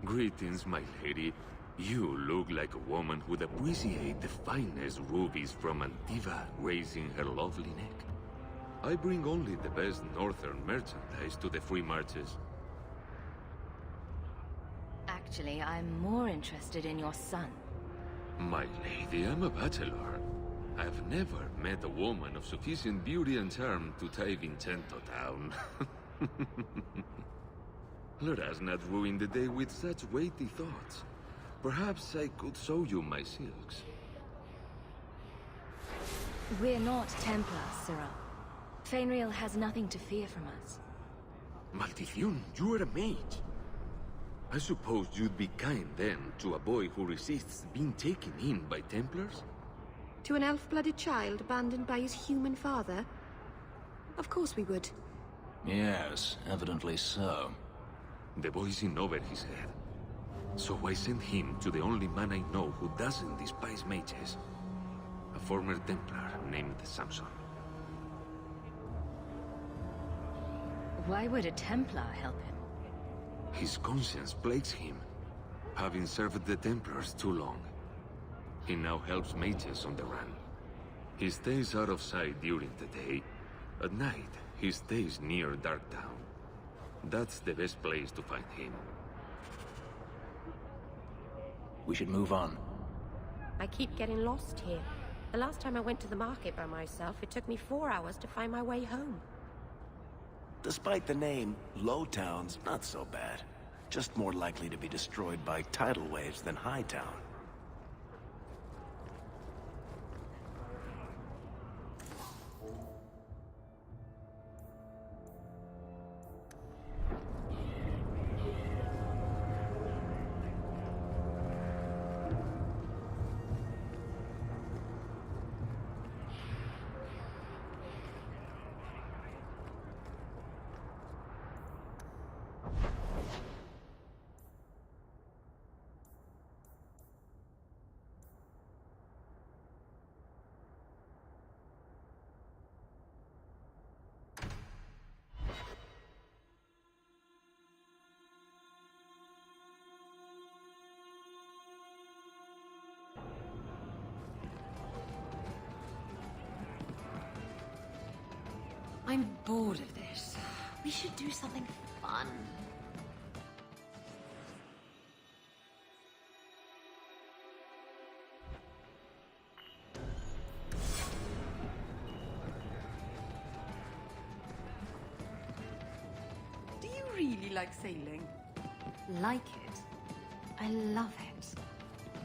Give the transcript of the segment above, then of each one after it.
Greetings, my lady. You look like a woman who'd appreciate the finest rubies from Antiva raising her lovely neck. I bring only the best northern merchandise to the free marches. Actually, I'm more interested in your son. My lady, I'm a bachelor. I've never met a woman of sufficient beauty and charm to tie Vincento down. Let us not ruin the day with such weighty thoughts. Perhaps I could show you my silks. We're not Templars, Cyril. Fainriel has nothing to fear from us. Maldición, you are a mage. I suppose you'd be kind then to a boy who resists being taken in by Templars? To an elf-blooded child abandoned by his human father? Of course we would. Yes, evidently so. The boy's in over his head. So I sent him to the only man I know who doesn't despise mages. A former Templar named Samson. Why would a Templar help him? His conscience plagues him, having served the Templars too long. He now helps mages on the run. He stays out of sight during the day. At night, he stays near Darktown. That's the best place to find him. We should move on. I keep getting lost here. The last time I went to the market by myself, it took me 4 hours to find my way home. Despite the name, Lowtown's not so bad. Just more likely to be destroyed by tidal waves than Hightown. I'm bored of this. We should do something fun. Do you really like sailing? Like it? I love it.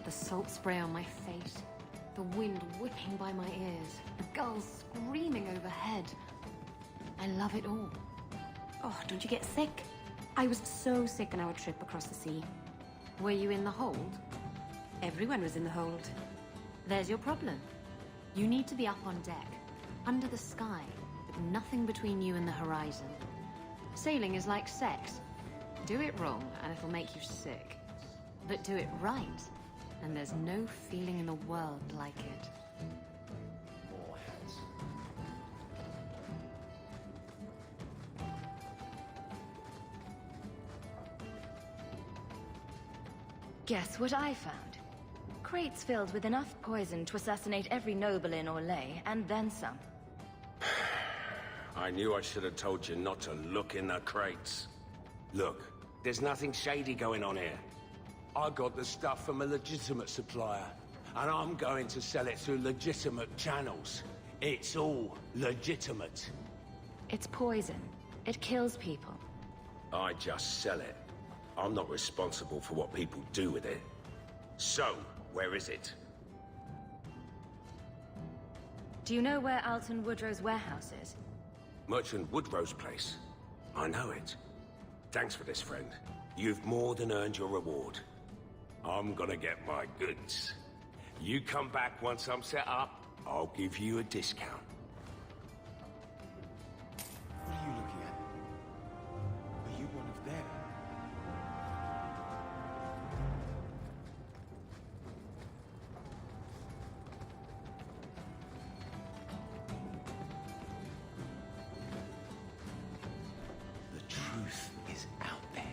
The salt spray on my face, the wind whipping by my ears, the gulls screaming overhead. I love it all. Oh, don't you get sick? I was so sick on our trip across the sea. Were you in the hold? Everyone was in the hold. There's your problem. You need to be up on deck, under the sky, with nothing between you and the horizon. Sailing is like sex. Do it wrong, and it'll make you sick. But do it right, and there's no feeling in the world like it. Guess what I found? Crates filled with enough poison to assassinate every noble in Orlais, and then some. I knew I should have told you not to look in the crates. Look, there's nothing shady going on here. I got the stuff from a legitimate supplier, and I'm going to sell it through legitimate channels. It's all legitimate. It's poison. It kills people. I just sell it. I'm not responsible for what people do with it. So, where is it? Do you know where Alton Woodrow's warehouse is? Merchant Woodrow's place. I know it. Thanks for this, friend. You've more than earned your reward. I'm gonna get my goods. You come back once I'm set up, I'll give you a discount. What are you looking at? Are you one of them? The truth is out there.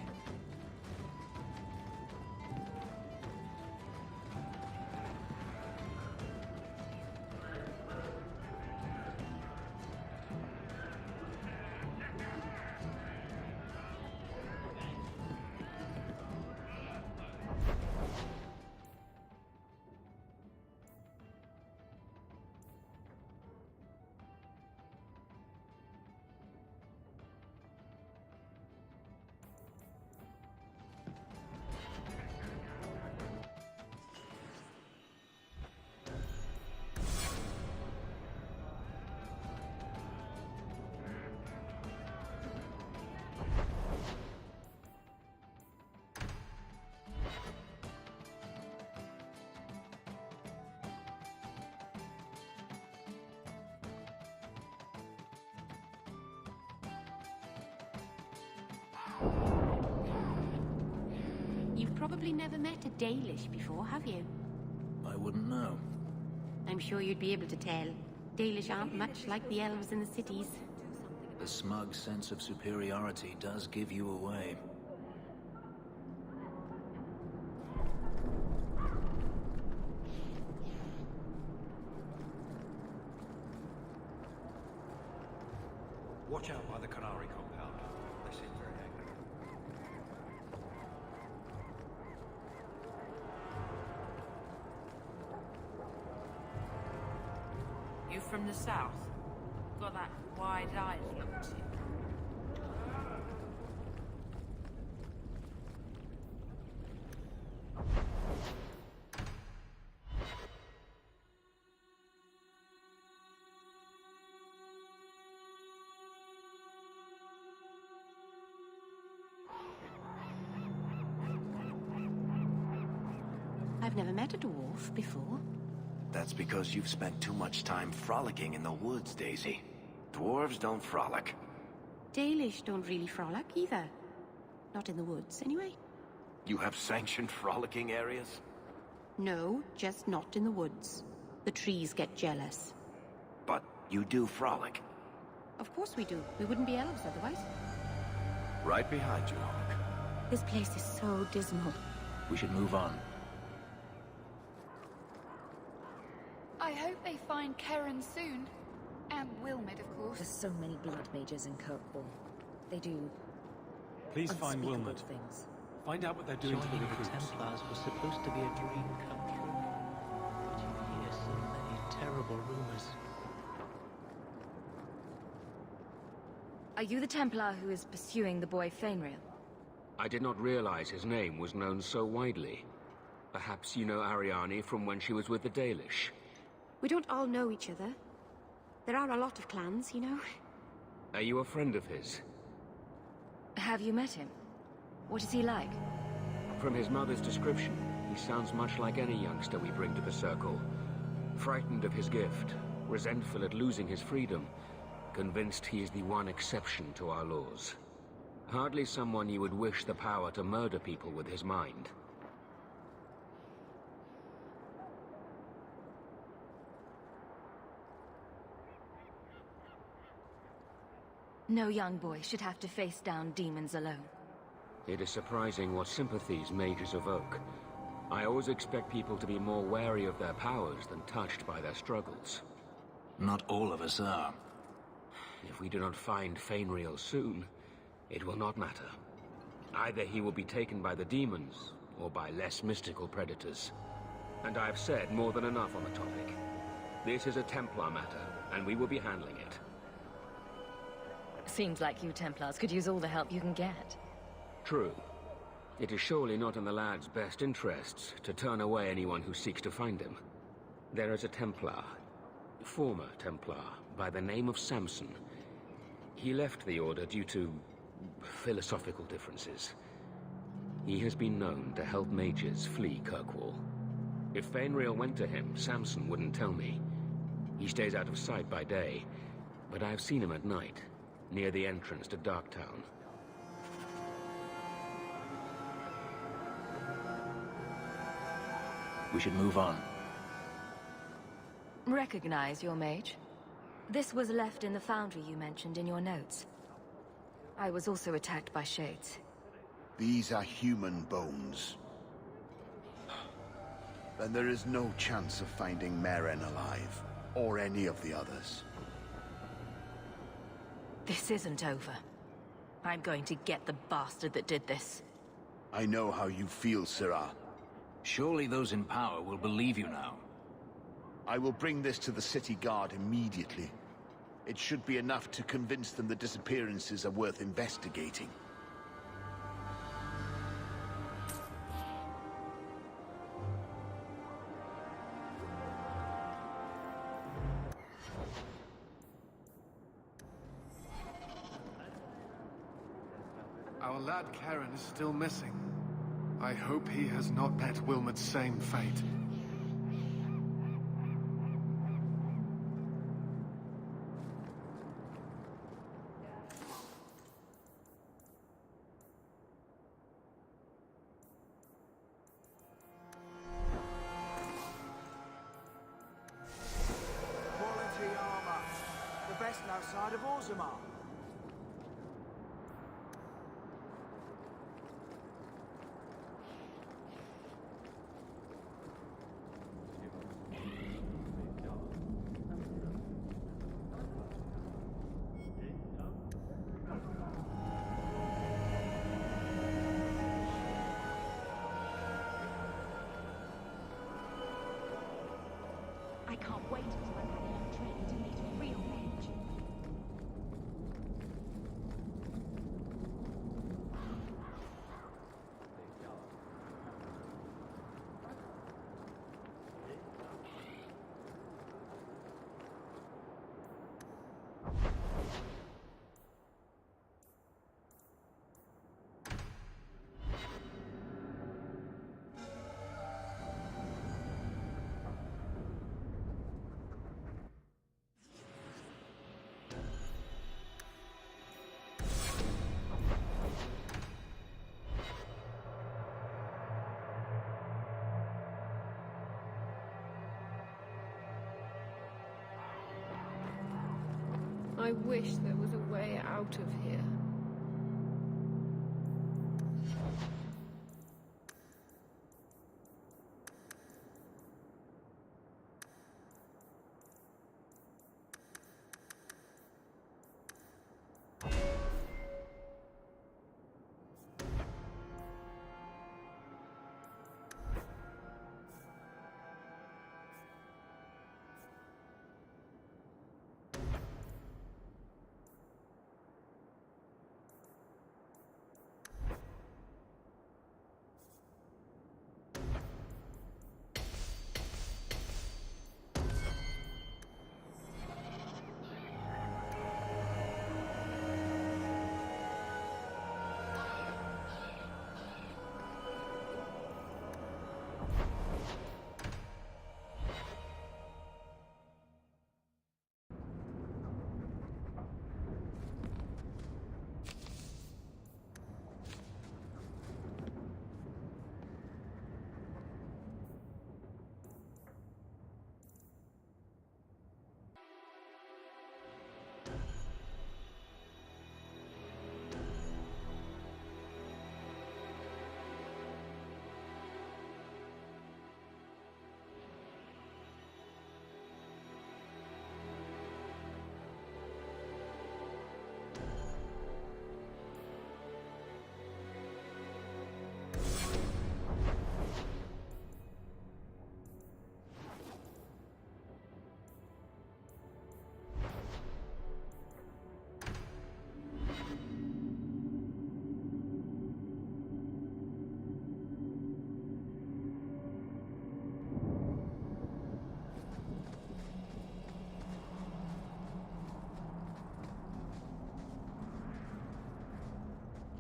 probably never met a Dalish before, have you? I wouldn't know. I'm sure you'd be able to tell. Dalish aren't much like the elves in the cities. The smug sense of superiority does give you away. Watch out by the Canary compound. They seem very angry. You from the south? Got that wide-eyed look to you. I've never met a dwarf before. That's because you've spent too much time frolicking in the woods, Daisy. Dwarves don't frolic. Dalish don't really frolic either. Not in the woods, anyway. You have sanctioned frolicking areas? No, just not in the woods. The trees get jealous. But you do frolic. Of course we do. We wouldn't be elves otherwise. Right behind you, Hawk. This place is so dismal. We should move on. I hope they find Karen soon. And Wilmot, of course. There's so many blood mages in Kirkwall. They do Please find unspeakable Wilmot. things. Find out what they're doing to the Joining recruits. the Templars was supposed to be a dream come true. But you hear so many terrible rumors. Are you the Templar who is pursuing the boy Fainriel? I did not realize his name was known so widely. Perhaps you know Ariane from when she was with the Dalish. We don't all know each other. There are a lot of clans, you know. Are you a friend of his? Have you met him? What is he like? From his mother's description, he sounds much like any youngster we bring to the Circle. Frightened of his gift, resentful at losing his freedom, convinced he is the one exception to our laws. Hardly someone you would wish the power to murder people with his mind. No young boy should have to face down demons alone. It is surprising what sympathies mages evoke. I always expect people to be more wary of their powers than touched by their struggles. Not all of us are. If we do not find Fainriel soon, it will not matter. Either he will be taken by the demons, or by less mystical predators. And I have said more than enough on the topic. This is a Templar matter, and we will be handling it. Seems like you Templars could use all the help you can get. True. It is surely not in the lad's best interests to turn away anyone who seeks to find him. There is a Templar, former Templar, by the name of Samson. He left the Order due to philosophical differences. He has been known to help mages flee Kirkwall. If Fainriel went to him, Samson wouldn't tell me. He stays out of sight by day, but I've seen him at night, near the entrance to Darktown. We should move on. Recognize your mage? This was left in the foundry you mentioned in your notes. I was also attacked by shades. These are human bones. Then there is no chance of finding Meren alive, or any of the others. This isn't over. I'm going to get the bastard that did this. I know how you feel, Sirrah. Surely those in power will believe you now. I will bring this to the city guard immediately. It should be enough to convince them the disappearances are worth investigating. Our lad Karen is still missing. I hope he has not met Wilmot's same fate. vessel outside of Orzammar. I can't wait until I'm back on train to meet a real mage. I wish there was a way out of here.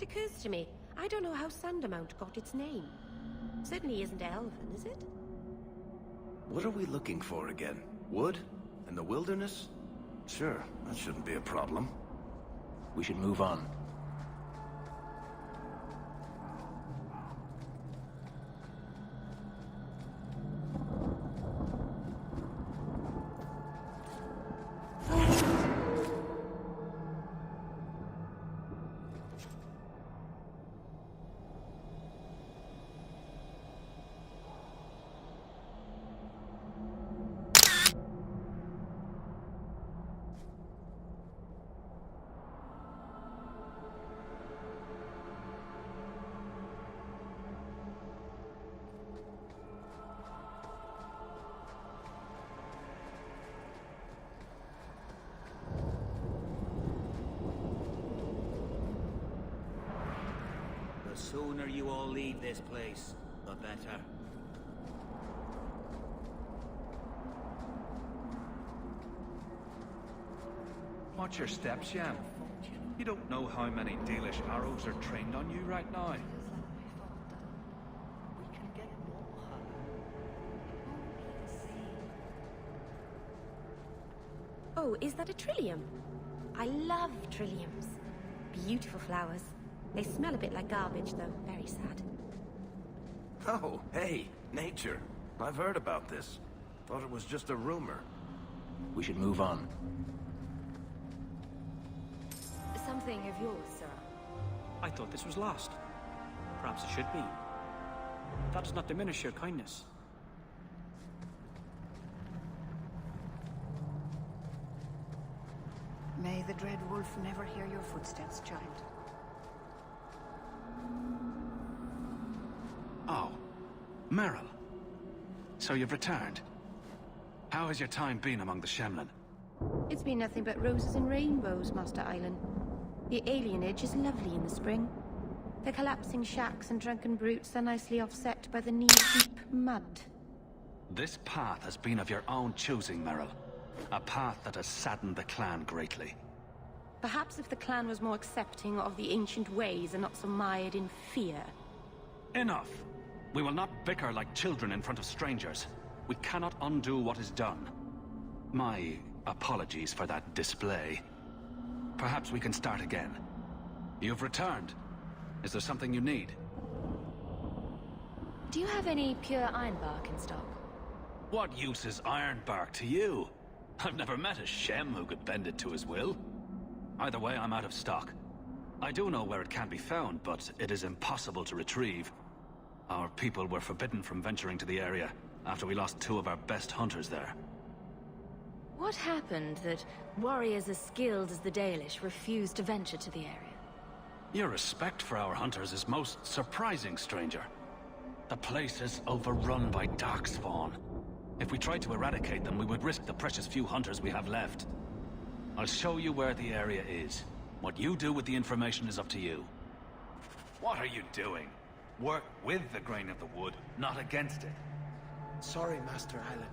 It occurs to me, I don't know how Sandamount got its name. Certainly isn't elven, is it? What are we looking for again? Wood? In the wilderness? Sure, that shouldn't be a problem. We should move on. The sooner you all leave this place, the better. Watch your steps, Jan. You don't know how many Dalish arrows are trained on you right now. Oh, is that a trillium? I love trilliums. Beautiful flowers. They smell a bit like garbage, though. Very sad. Oh, hey, nature. I've heard about this. Thought it was just a rumor. We should move on. of yours, sir? I thought this was lost. Perhaps it should be. That does not diminish your kindness. May the Dread Wolf never hear your footsteps, child. Oh, Meryl. So you've returned. How has your time been among the Shemlin? It's been nothing but roses and rainbows, Master Island. The alienage is lovely in the spring. The collapsing shacks and drunken brutes are nicely offset by the knee-deep mud. This path has been of your own choosing, Meryl. A path that has saddened the clan greatly. Perhaps if the clan was more accepting of the ancient ways and not so mired in fear. Enough! We will not bicker like children in front of strangers. We cannot undo what is done. My apologies for that display. Perhaps we can start again. You've returned. Is there something you need? Do you have any pure ironbark in stock? What use is ironbark to you? I've never met a Shem who could bend it to his will. Either way, I'm out of stock. I do know where it can be found, but it is impossible to retrieve. Our people were forbidden from venturing to the area after we lost 2 of our best hunters there. What happened that warriors as skilled as the Dalish refused to venture to the area? Your respect for our hunters is most surprising, stranger. The place is overrun by darkspawn. If we tried to eradicate them, we would risk the precious few hunters we have left. I'll show you where the area is. What you do with the information is up to you. What are you doing? Work with the grain of the wood, not against it. Sorry, Master Island.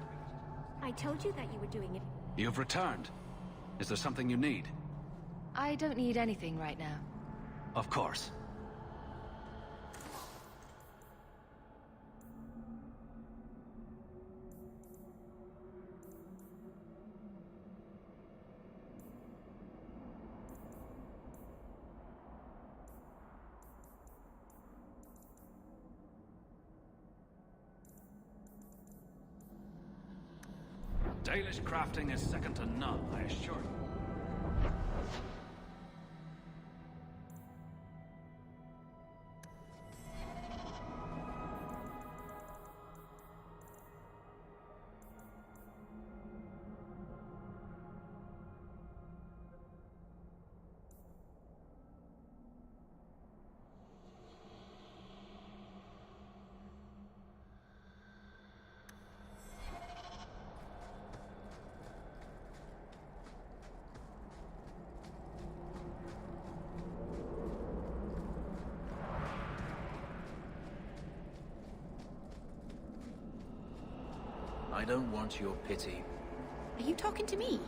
I told you that you were doing it. You've returned. Is there something you need? I don't need anything right now. Of course. Dalish crafting is second to none, I assure you. I don't want your pity. Are you talking to me?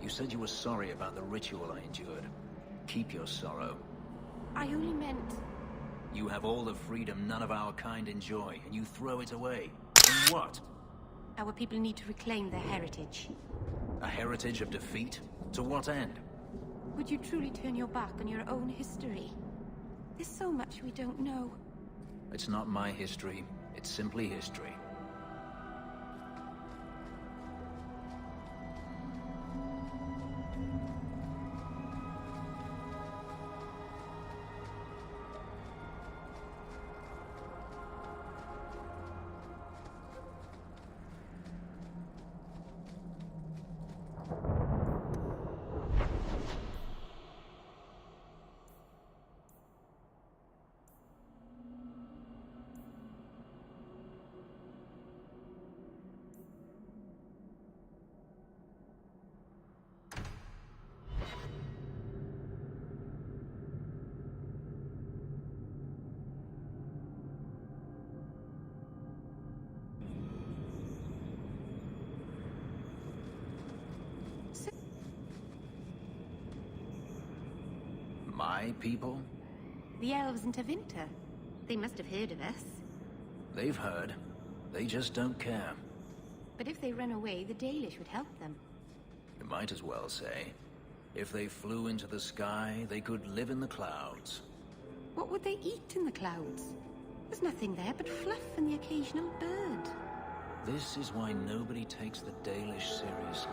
You said you were sorry about the ritual I endured. Keep your sorrow. I only meant... You have all the freedom none of our kind enjoy, and you throw it away. And what? Our people need to reclaim their heritage. A heritage of defeat? To what end? Would you truly turn your back on your own history? There's so much we don't know. It's not my history. It's simply history. My people? The elves in Tevinter. They must have heard of us. They've heard. They just don't care. But if they run away, the Dalish would help them. You might as well say. If they flew into the sky, they could live in the clouds. What would they eat in the clouds? There's nothing there but fluff and the occasional bird. This is why nobody takes the Dalish seriously.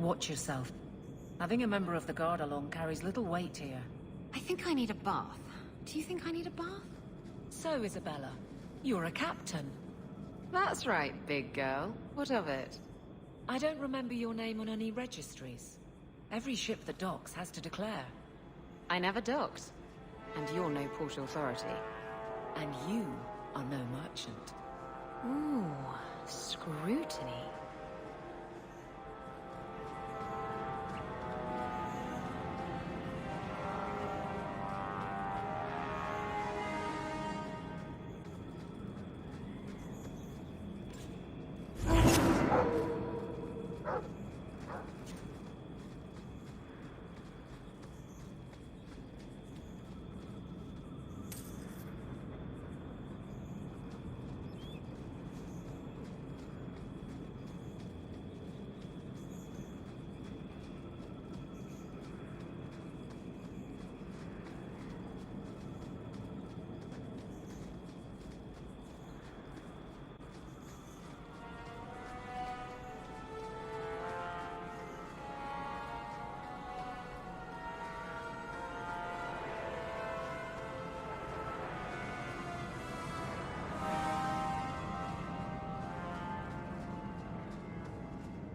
Watch yourself. Having a member of the guard along carries little weight here. I think I need a bath. Do you think I need a bath? So, Isabella, you're a captain. That's right, big girl. What of it? I don't remember your name on any registries. Every ship that docks has to declare. I never docked. And you're no port authority. And you are no merchant. Ooh, scrutiny.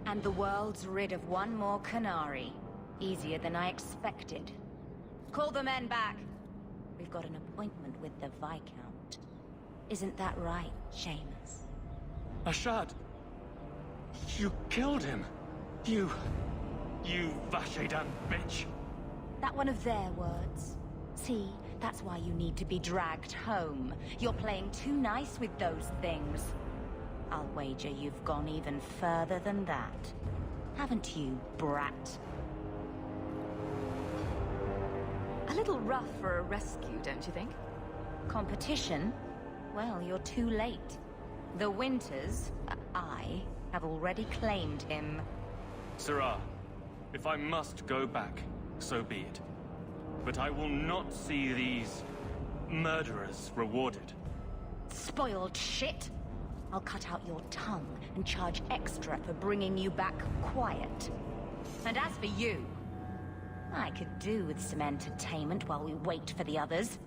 And the world's rid of one more Canary. Easier than I expected. Call the men back. We've got an appointment with the Viscount. Isn't that right, Seamus? Ashad! You killed him! You Vashedan bitch! That one of their words. See, that's why you need to be dragged home. You're playing too nice with those things. I'll wager you've gone even further than that. Haven't you, brat? A little rough for a rescue, don't you think? Competition? Well, you're too late. The Winters, I, have already claimed him. Sirrah, if I must go back, so be it. But I will not see these murderers rewarded. Spoiled shit! I'll cut out your tongue and charge extra for bringing you back quiet. And as for you, I could do with some entertainment while we wait for the others.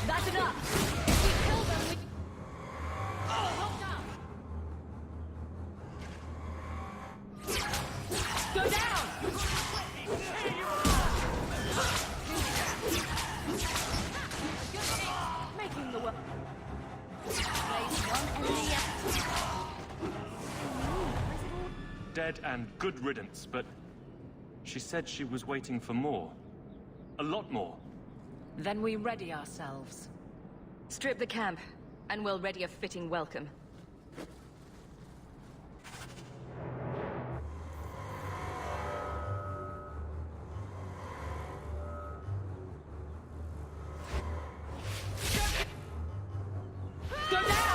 That's enough! If we kill them, we... Oh, hold up! Go down! Making the world... Place one enemy Dead and good riddance, but she said she was waiting for more. A lot more. Then we ready ourselves. Strip the camp, and we'll ready a fitting welcome. Go down!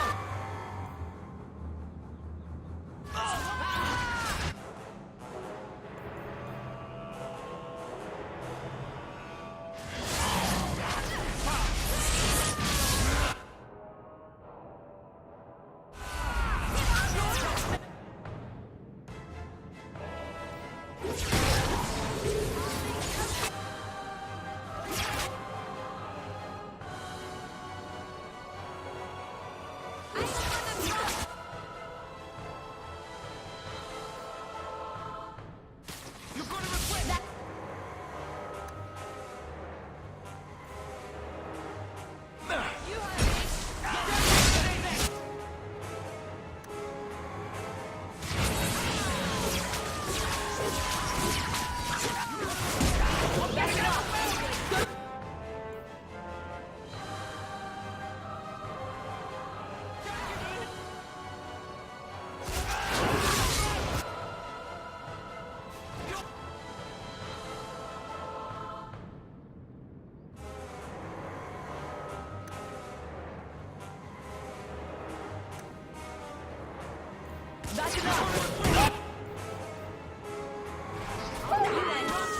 That's enough!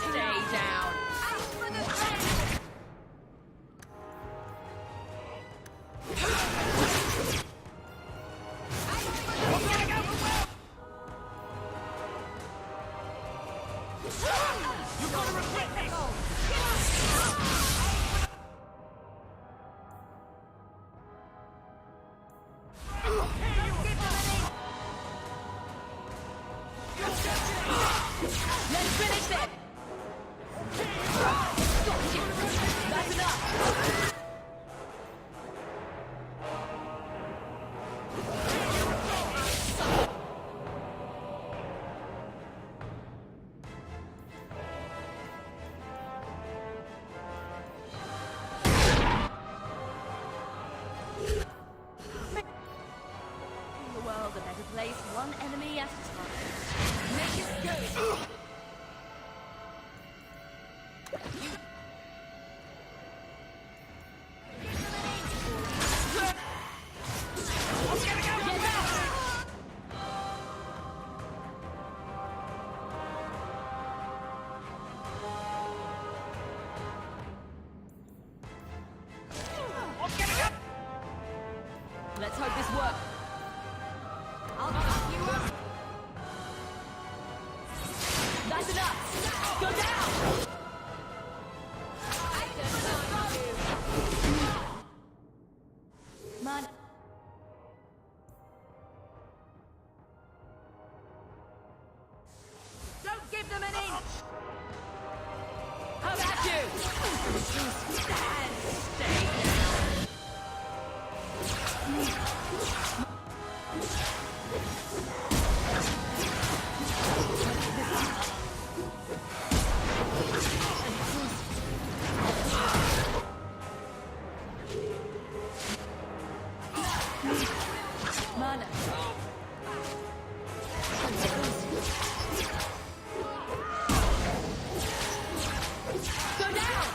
Stay down! You're gonna regret this! Let's finish it! That's enough! The world a better place, one enemy at a time. Make it go! Let's hope this works. I'll fuck you up. That's enough. Go down. I don't know you. Man. Don't give them an inch. How about you? Stand. Stay down. Mana. Go down.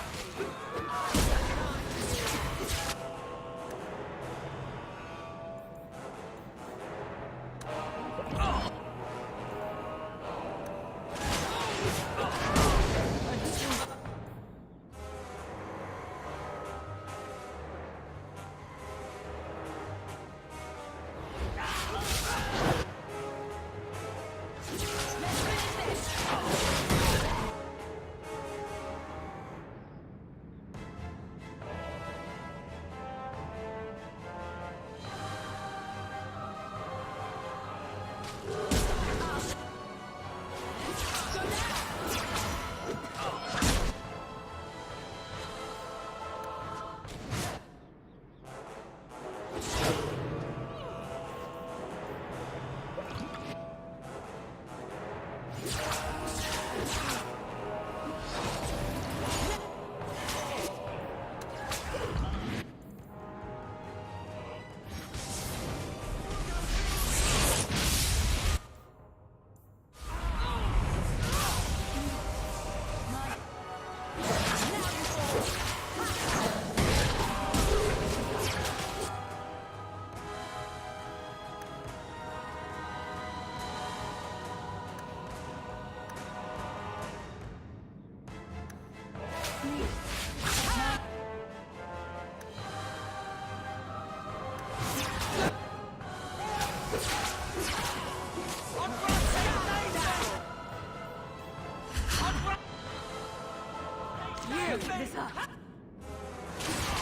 this up!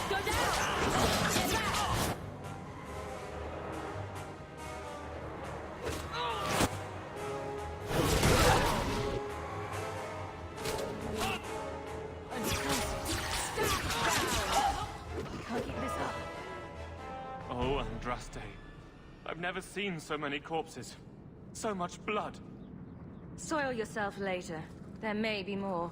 Go down! Get back! Can't keep this up. Oh, Andraste. I've never seen so many corpses. So much blood. Soil yourself later. There may be more.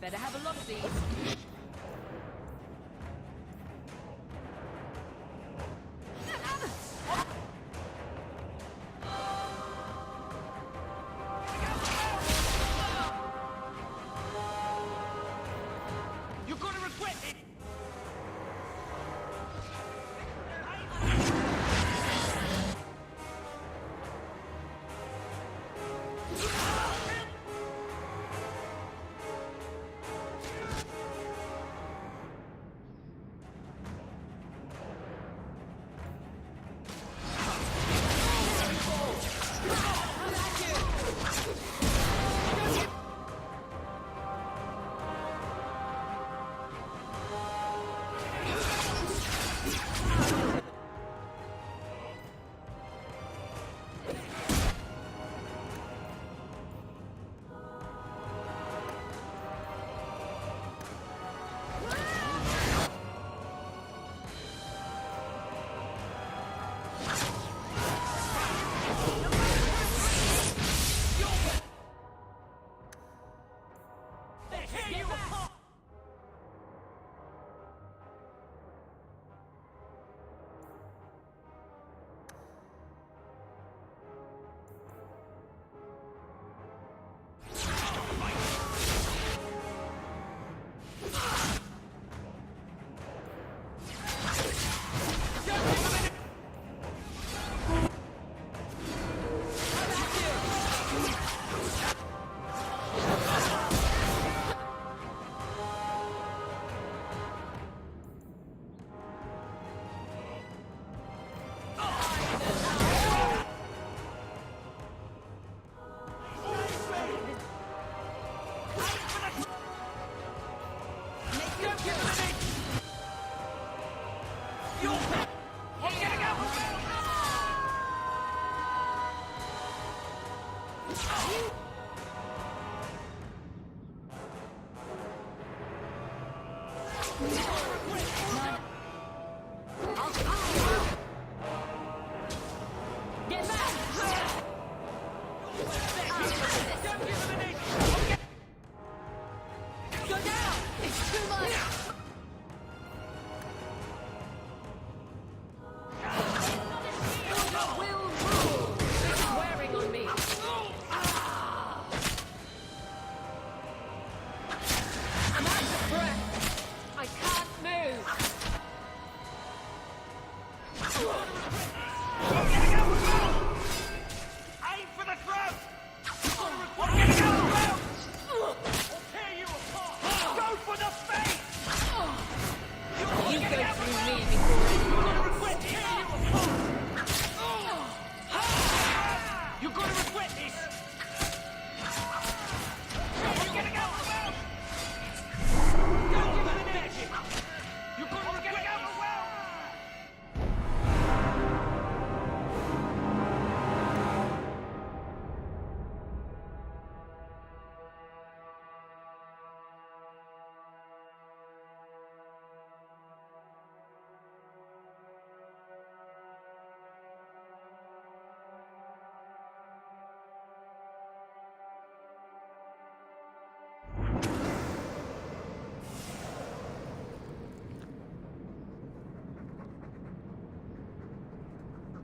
Better have a lot of these. You're gonna regret it! Get back! Go down! It's too much! Will rule! It's wearing on me! I'm out of breath! I can't move! Aim for the throat! We're getting out of bounds! We'll tear you apart! Go for the face! You go through me before anyone else. We'll tear you apart! You're gonna